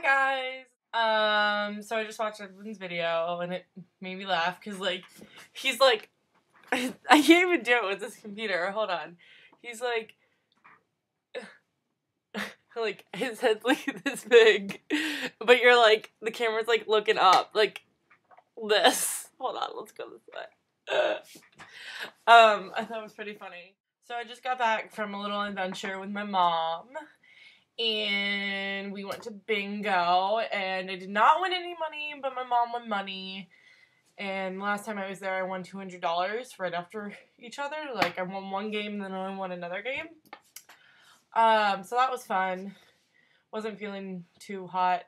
Hi guys! So I just watched everyone's video and it made me laugh because he's like, I can't even do it with this computer, hold on. He's like his head's like this big, but you're like, the camera's like looking up, like this. Hold on, let's go this way. I thought it was pretty funny. So I just got back from a little adventure with my mom. And we went to bingo, and I did not win any money, but my mom won money. And last time I was there, I won $200 right after each other. Like, I won one game, and then I won another game. So that was fun. Wasn't feeling too hot.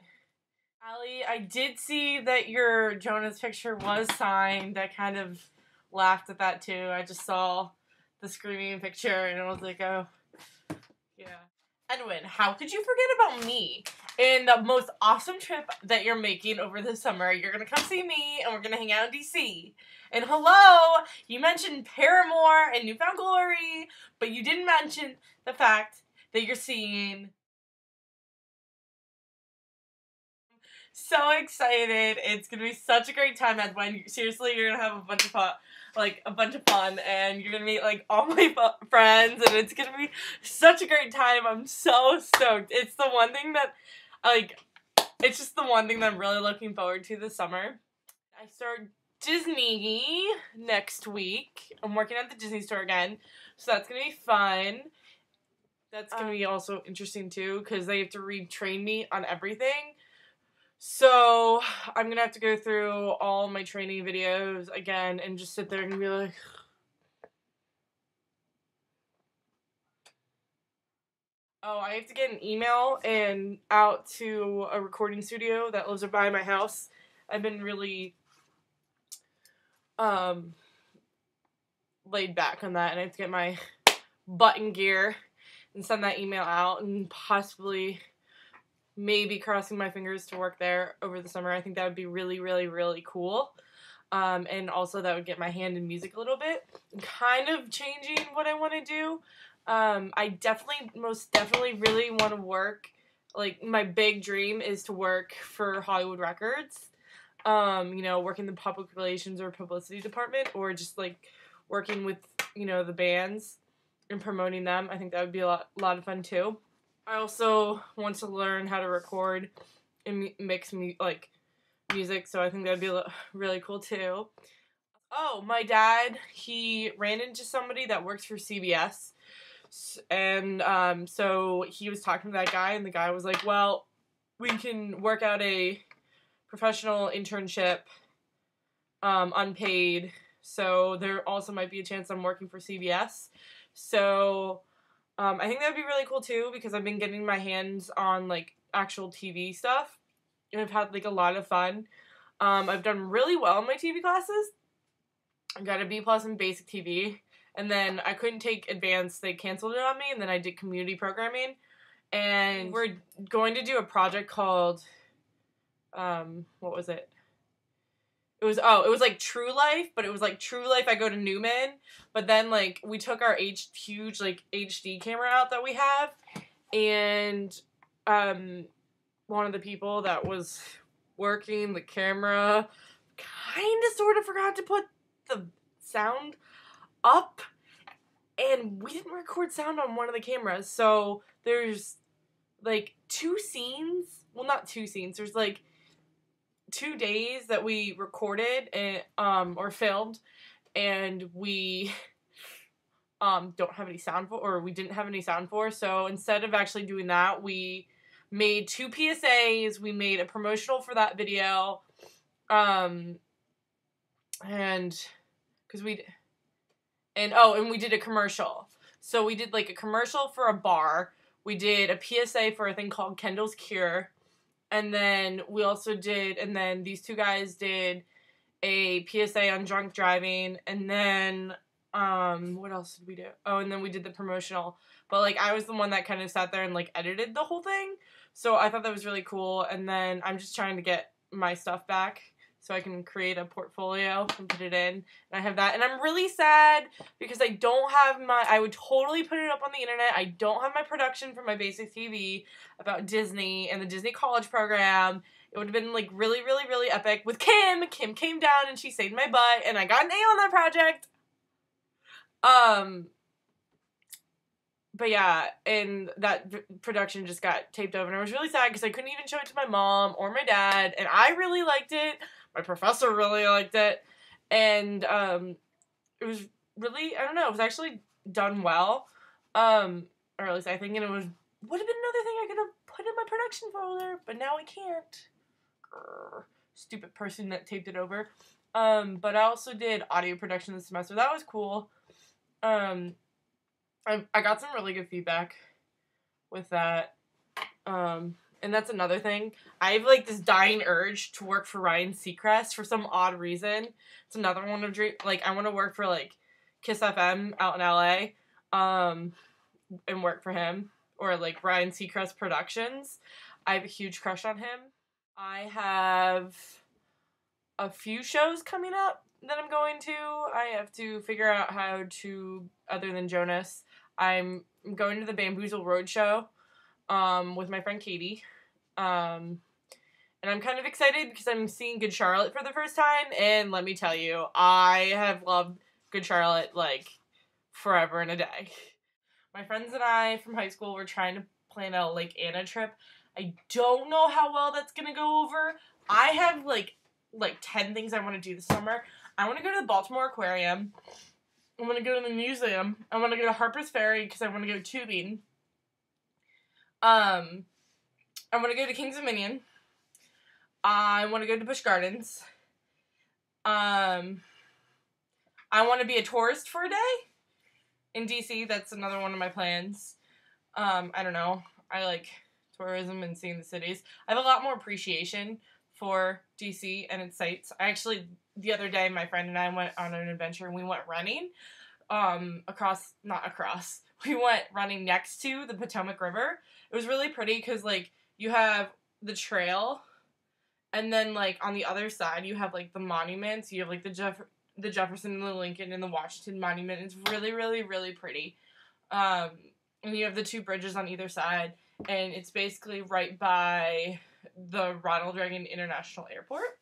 Allie, I did see that your Jonas picture was signed. I kind of laughed at that, too. I just saw the screaming picture, and I was like, oh, yeah. Edwin, how could you forget about me in the most awesome trip that you're making over the summer? You're going to come see me, and we're going to hang out in D.C. And hello, you mentioned Paramore and Newfound Glory, but you didn't mention the fact that you're seeing... So excited. It's going to be such a great time, Edwin. Seriously, you're going to have a bunch of fun, and you're going to meet, all my friends, and it's going to be such a great time. I'm so stoked. It's the one thing that, it's just the one thing that I'm really looking forward to this summer. I start Disney next week. I'm working at the Disney store again, so that's going to be fun. That's going to be also interesting, too, because they have to retrain me on everything. So, I'm going to have to go through all my training videos again and just sit there and be like... Oh, I have to get an email and out to a recording studio that lives by my house. I've been really laid back on that, and I have to get my butt in gear and send that email out and possibly... maybe crossing my fingers to work there over the summer. I think that would be really, really, really cool. And also that would get my hand in music a little bit. Kind of changing what I want to do. I most definitely really want to work, my big dream is to work for Hollywood Records. Work in the public relations or publicity department, or just, working with, the bands and promoting them. I think that would be a lot of fun, too. I also want to learn how to record and mix music, so I think that'd be really cool too. Oh, my dad, he ran into somebody that works for CBS, and so he was talking to that guy, and the guy was like, well, we can work out a professional internship, unpaid, so there also might be a chance I'm working for CBS, so... I think that would be really cool, too, because I've been getting my hands on, actual TV stuff, and I've had, a lot of fun. I've done really well in my TV classes. I got a B+ in basic TV, and then I couldn't take advanced. They canceled it on me, and then I did community programming, and we're going to do a project called, what was it? It was True Life, but it was True Life, I go to Newman, but then, we took our huge, HD camera out that we have, and, one of the people that was working the camera kind of sort of forgot to put the sound up, and we didn't record sound on one of the cameras, so there's, 2 scenes, well, not 2 scenes, there's, 2 days that we recorded and, or filmed, and we don't have any sound for, or we didn't have any sound for, so instead of actually doing that, we made 2 PSAs, we made a promotional for that video, and we did a commercial. So we did, a commercial for a bar, we did a PSA for a thing called Kendall's Cure, and then we also did, and then these 2 guys did a PSA on drunk driving, and then, what else did we do? Oh, and then we did the promotional, but, I was the one that kind of sat there and, edited the whole thing, so I thought that was really cool, and then I'm just trying to get my stuff back so I can create a portfolio and put it in. And I have that. And I'm really sad because I don't have I would totally put it up on the internet. I don't have my production for my basic TV about Disney and the Disney College program. It would have been like really, really, really epic with Kim. Kim came down and she saved my butt and I got an A on that project. But yeah, and that production just got taped over, and I was really sad because I couldn't even show it to my mom or my dad, and I really liked it. My professor really liked it, and it was really, I don't know, it was actually done well, or at least I think, and it would have been another thing I could have put in my production folder, but now I can't. Grr, stupid person that taped it over. But I also did audio production this semester. That was cool. I got some really good feedback with that. And that's another thing. I have, like, this dying urge to work for Ryan Seacrest for some odd reason. It's another one of dream. Like, I want to work for, like, Kiss FM out in LA, and work for him. Or, like, Ryan Seacrest Productions. I have a huge crush on him. I have a few shows coming up that I'm going to. I have to figure out how to, other than Jonas, I'm going to the Bamboozle Roadshow with my friend Katie. And I'm kind of excited because I'm seeing Good Charlotte for the first time. And let me tell you, I have loved Good Charlotte, like, forever and a day. My friends and I from high school were trying to plan a Lake Anna trip. I don't know how well that's going to go over. I have, like 10 things I want to do this summer. I want to go to the Baltimore Aquarium. I want to go to the museum. I want to go to Harper's Ferry because I want to go tubing. I want to go to Kings Dominion. I want to go to Busch Gardens. I want to be a tourist for a day in DC. That's another one of my plans. I don't know. I like tourism and seeing the cities. I have a lot more appreciation for DC and its sights. The other day, my friend and I went on an adventure and we went running we went running next to the Potomac River. It was really pretty because, like, you have the trail and then, like, on the other side you have, like, the monuments. You have, like, the Jefferson and the Lincoln and the Washington Monument. It's really, really, really pretty. And you have the two bridges on either side, and it's basically right by the Ronald Reagan International Airport.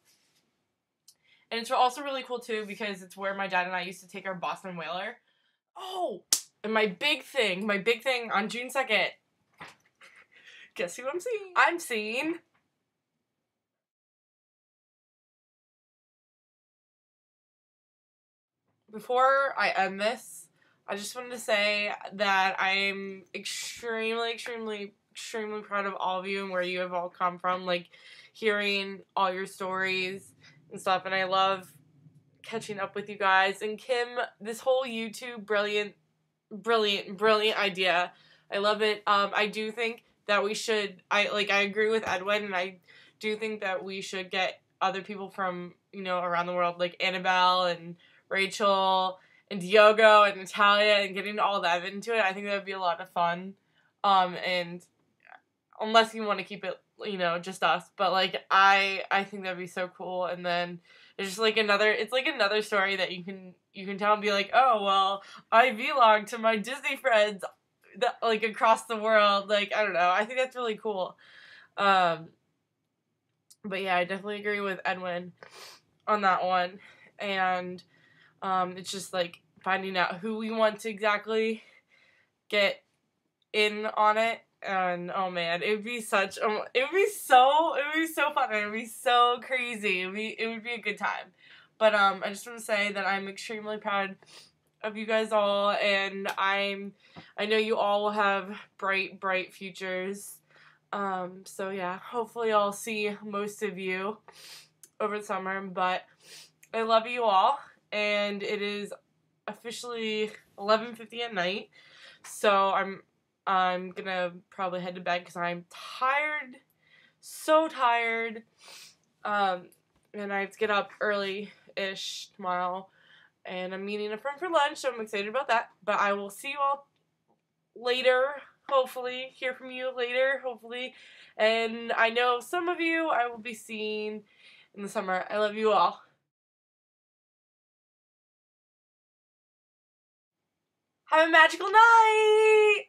And it's also really cool, too, because it's where my dad and I used to take our Boston Whaler. Oh! And my big thing on June 2nd. Guess who I'm seeing? I'm seeing... Before I end this, I just wanted to say that I'm extremely, extremely, extremely proud of all of you and where you have all come from. Like, hearing all your stories and stuff, and I love catching up with you guys. And Kim, this whole YouTube, brilliant idea. I love it. I do think that we should, I agree with Edwin, and I do think that we should get other people from, around the world, like Annabelle and Rachel and Diogo and Natalia, and getting all that into it. I think that would be a lot of fun. And unless you want to keep it, just us, but like I think that'd be so cool. And then it's just like another story that you can tell and be like, oh well, I vlogged to my Disney friends that, like, across the world. Like, I don't know, I think that's really cool. But yeah, I definitely agree with Edwin on that one. And it's just like finding out who we want to exactly get in on it. And oh man, it would be so fun. It would be so crazy. It would be a good time. But I just want to say that I'm extremely proud of you guys all, and I know you all will have bright futures. So yeah, hopefully I'll see most of you over the summer. But I love you all, and it is officially 11:50 at night. So I'm gonna probably head to bed because I'm tired, so tired, and I have to get up early-ish tomorrow, and I'm meeting a friend for lunch, so I'm excited about that. But I will see you all later, hopefully, hear from you later, hopefully, and I know some of you I will be seeing in the summer. I love you all. Have a magical night!